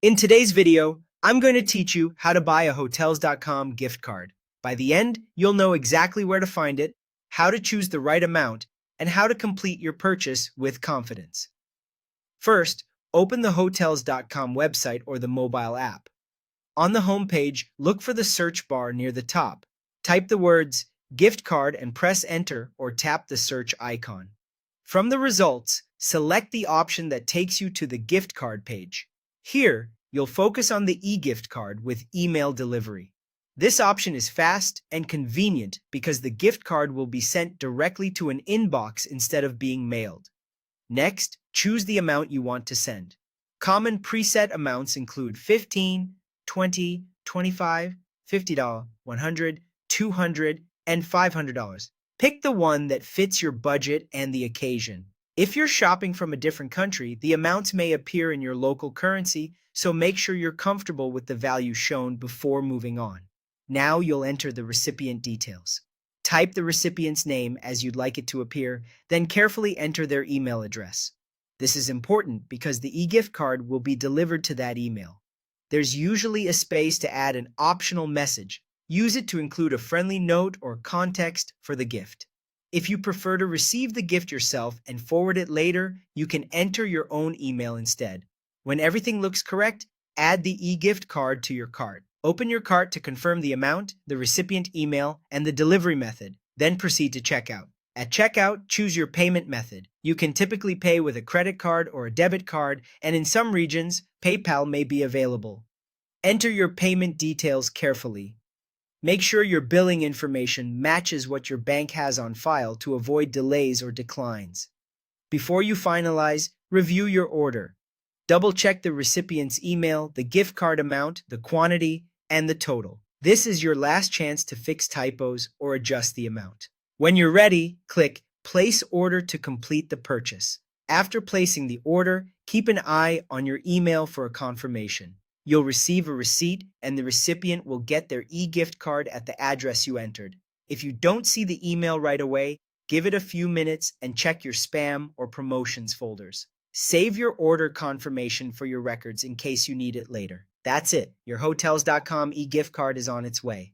In today's video, I'm going to teach you how to buy a Hotels.com gift card. By the end, you'll know exactly where to find it, how to choose the right amount, and how to complete your purchase with confidence. First, open the Hotels.com website or the mobile app. On the home page, look for the search bar near the top. Type the words gift card and press enter or tap the search icon. From the results, select the option that takes you to the gift card page. Here, you'll focus on the e-gift card with email delivery. This option is fast and convenient because the gift card will be sent directly to an inbox instead of being mailed. Next, choose the amount you want to send. Common preset amounts include $15, $20, $25, $50, $100, $200, and $500. Pick the one that fits your budget and the occasion. If you're shopping from a different country, the amounts may appear in your local currency, so make sure you're comfortable with the value shown before moving on. Now you'll enter the recipient details. Type the recipient's name as you'd like it to appear, then carefully enter their email address. This is important because the e-gift card will be delivered to that email. There's usually a space to add an optional message. Use it to include a friendly note or context for the gift. If you prefer to receive the gift yourself and forward it later, you can enter your own email instead. When everything looks correct, add the e-gift card to your cart. Open your cart to confirm the amount, the recipient email, and the delivery method. Then proceed to checkout. At checkout, choose your payment method. You can typically pay with a credit card or a debit card, and in some regions, PayPal may be available. Enter your payment details carefully. Make sure your billing information matches what your bank has on file to avoid delays or declines. Before you finalize, review your order. Double-check the recipient's email, the gift card amount, the quantity, and the total. This is your last chance to fix typos or adjust the amount. When you're ready, click Place Order to complete the purchase. After placing the order, keep an eye on your email for a confirmation. You'll receive a receipt, and the recipient will get their e-gift card at the address you entered. If you don't see the email right away, give it a few minutes and check your spam or promotions folders. Save your order confirmation for your records in case you need it later. That's it. Your Hotels.com e-gift card is on its way.